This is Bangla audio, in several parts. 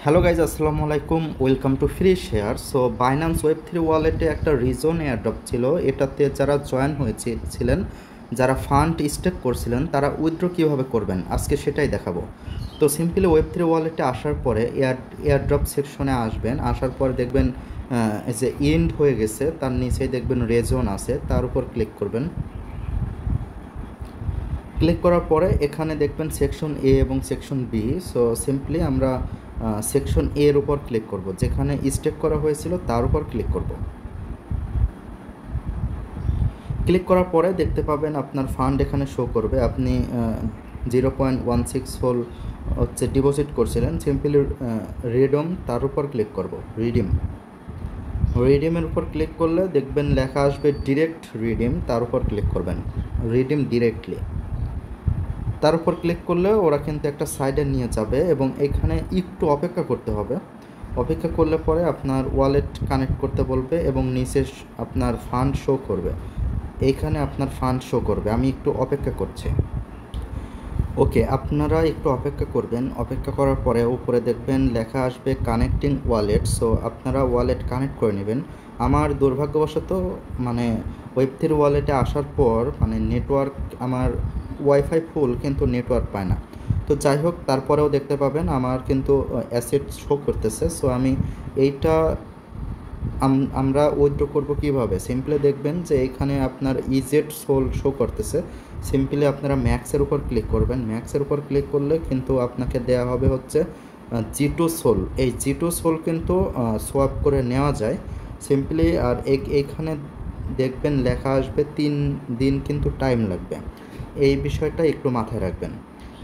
হ্যালো গাইজ, আসসালামু আলাইকুম। Welcome to free share. So Binance ওয়েব3 ওয়ালেটে একটা রিজন এয়ারড্রপ ছিল। এটাতে যারা জয়েন হয়েছিলেন, যারা ফান্ড স্টেক করছিলেন, তারা উইথড্র কীভাবে করবেন আজকে সেটাই দেখাবো। তো সিম্পলি ওয়েব3 ওয়ালেটে আসার পরে এয়ারড্রপ সেকশনে আসবেন। আসার পরে দেখবেন যে এন্ড হয়ে গেছে, তার নিচেই দেখবেন রেজন আছে, তার উপর ক্লিক করবেন। ক্লিক করার পরে এখানে দেখবেন সেকশন এ এবং সেকশন বি। সো সিম্পলি আমরা সেকশন এর উপর ক্লিক করব, যেখানে স্টেক করা হয়েছিল তার উপর ক্লিক করব। ক্লিক করার পরে দেখতে পাবেন আপনার ফান্ড এখানে শো করবে। আপনি 0.16 হোল হচ্ছে ডিপোজিট করছিলেন। সিম্পলি রিডিম, তার উপর ক্লিক করব। রিডিমের উপর ক্লিক করলে দেখবেন লেখা আসবে ডিরেক্ট রিডিম, তার উপর ক্লিক করবেন। রিডিম ডিরেক্টলি, তার উপর ক্লিক করলে ওরা কিন্তু একটা সাইডে নিয়ে যাবে এবং এখানে একটু অপেক্ষা করতে হবে। অপেক্ষা করলে পরে আপনার ওয়ালেট কানেক্ট করতে বলবে এবং নিচে আপনার ফান্ড শো করবে। এইখানে আপনার ফান্ড শো করবে। আমি একটু অপেক্ষা করছি। ওকে, আপনারা একটু অপেক্ষা করবেন। অপেক্ষা করার পরে উপরে দেখবেন লেখা আসবে কানেক্টিং ওয়ালেট। সো আপনারা ওয়ালেট কানেক্ট করে নেবেন। আমার দুর্ভাগ্যবশত ওয়েব3 ওয়ালেটে আসার পর নেটওয়ার্ক, আমার ওয়াইফাই ফুল কিন্তু নেটওয়ার্ক পায় না। তো যাই হোক, তারপরেও দেখতে পাবেন আমার কিন্তু অ্যাসেট শো করতেছে। সো আমি এইটা আমরা উইথড্র করব কিভাবে। সিম্পলি দেখবেন যে এখানে আপনার ইজেট সোল শো করতেছে। সিম্পলি আপনারা ম্যাক্সের উপর ক্লিক করবেন। ম্যাক্সের উপর ক্লিক করলে কিন্তু আপনাকে দেয়া হবে হচ্ছে G2 সোল। এই G2 সোল কিন্তু সোয়াপ করে নেওয়া যায় সিম্পলি। আর এইখানে দেখবেন লেখা আসবে 3 দিন কিন্তু টাইম লাগবে। এই বিষয়টা একটু মাথায় রাখবেন।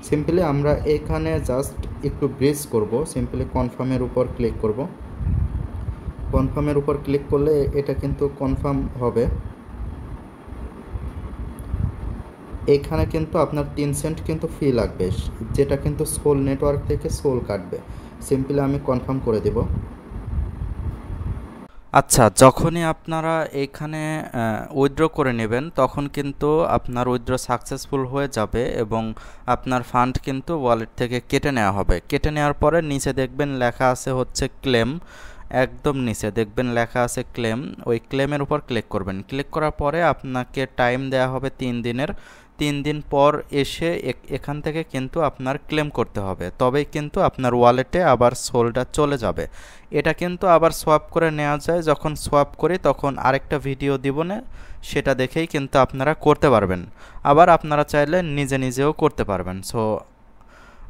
সিম্পলি আমরা এখানে জাস্ট একটু ব্রিজ করব। সিম্পলি কনফার্মের উপর ক্লিক করব। কনফার্মের উপর ক্লিক করলে এটা কিন্তু কনফার্ম হবে। এখানে কিন্তু আপনার 3 সেন্ট কিন্তু ফি লাগবে, যেটা কিন্তু সোল নেটওয়ার্ক থেকে সোল কাটবে। সিম্পলি আমি কনফার্ম করে দেব। আচ্ছা, যখনই আপনারা এইখানে উইথড্র করে নেবেন তখন কিন্তু আপনার উইথড্র সাকসেসফুল হয়ে যাবে এবং আপনার ফান্ড কিন্তু ওয়ালেট থেকে কেটে নেওয়া হবে। কেটে নেওয়ার পরে নিচে দেখবেন লেখা আছে হচ্ছে ক্লেম। একদম নিচে দেখবেন লেখা আছে ক্লেম। ওই ক্লেমের উপর ক্লিক করবেন। ক্লিক করার পরে আপনাকে টাইম দেওয়া হবে 3 দিনের। 3 দিন পর এসে এখান থেকে কিন্তু আপনার ক্লেম করতে হবে, তবেই কিন্তু আপনার ওয়ালেটে আবার সোলটা চলে যাবে। এটা কিন্তু আবার সোয়াপ করে নেওয়া যায়। যখন সোয়াপ করি তখন আরেকটা ভিডিও দিব না, সেটা দেখেই কিন্তু আপনারা করতে পারবেন। আবার আপনারা চাইলে নিজে নিজেও করতে পারবেন। সো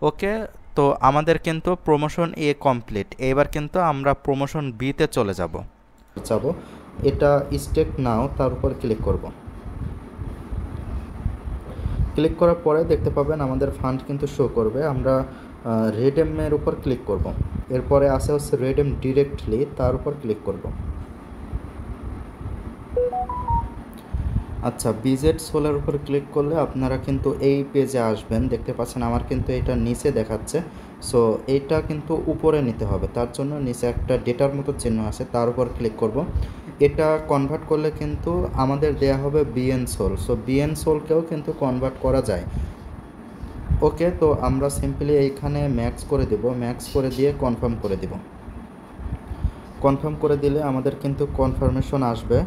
ওকে, তো আমাদের কিন্তু প্রমোশন এ কমপ্লিট। এবার কিন্তু আমরা প্রমোশন বিতে চলে যাব। এটা স্টেক নাও, তার উপর ক্লিক করব। ক্লিক করার পরে দেখতে পাবেন আমাদের ফান্ড কিন্তু শো করবে। আমরা রিডিমের উপর ক্লিক করব। এরপরে আসে হচ্ছে রিডিম ডিরেক্টলি, তার উপর ক্লিক করব। আচ্ছা, বিজেট সোলের উপর ক্লিক করলে আপনারা কিন্তু এই পেজে আসবেন। দেখতে পাচ্ছেন আমার কিন্তু এটা নিচে দেখাচ্ছে। সো এইটা কিন্তু উপরে নিতে হবে, তার জন্য নিচে একটা ডেটার মতো চিহ্ন আছে, তার উপর ক্লিক করব। এটা কনভার্ট করলে কিন্তু আমাদের দেয়া হবে বিএন সোল। সো বিএন সোলকেও কিন্তু কনভার্ট করা যায়। ওকে, তো আমরা সিম্পলি এইখানে ম্যাক্স করে দেব। ম্যাক্স করে দিয়ে কনফার্ম করে দেব। কনফার্ম করে দিলে আমাদের কিন্তু কনফার্মেশন আসবে।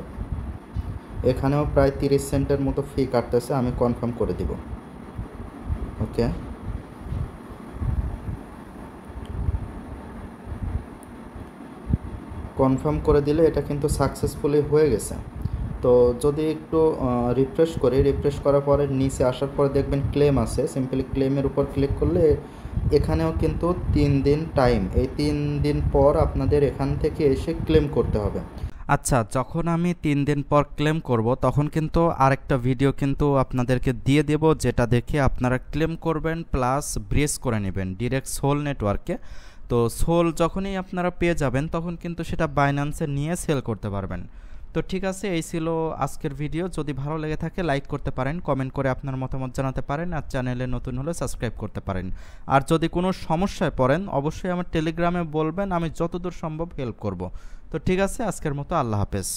এখানেও প্রায় 30 সেন্টের মতো ফি কাটতেছে। আমি কনফার্ম করে দিব। ওকে, কনফার্ম করে দিলে এটা কিন্তু সাকসেসফুলি হয়ে গেছে। তো যদি একটু রিফ্রেশ করি, রিফ্রেশ করার পরে নিচে আসার পরে দেখবেন ক্লেম আছে। সিম্পলি ক্লেমের উপর ক্লিক করলে এখানেও কিন্তু 3 দিন টাইম। এই 3 দিন পর আপনাদের এখান থেকে এসে ক্লেম করতে হবে। আচ্ছা, যখন আমি 3 দিন পর ক্লেম করব তখন কিন্তু আরেকটা ভিডিও কিন্তু আপনাদেরকে দিয়ে দেব, যেটা দেখে আপনারা ক্লেম করবেন প্লাস ব্রেস করে নেবেন ডিরেক্ট সোল নেটওয়ার্কে। তো সোল যখনই আপনারা পেয়ে যাবেন তখন কিন্তু সেটা বাইন্যান্সে নিয়ে সেল করতে পারবেন। তো ঠিক আছে, এই ছিল আজকের ভিডিও। যদি ভালো লেগে থাকে লাইক করতে পারেন, কমেন্ট করে আপনার মতামত জানাতে পারেন, আর চ্যানেলে নতুন হলে সাবস্ক্রাইব করতে পারেন। আর যদি কোনো সমস্যায় পড়েন অবশ্যই আমার টেলিগ্রামে বলবেন, আমি যতদূর সম্ভব হেল্প করব। তো ঠিক আছে, আজকের মতো আল্লাহ হাফেজ।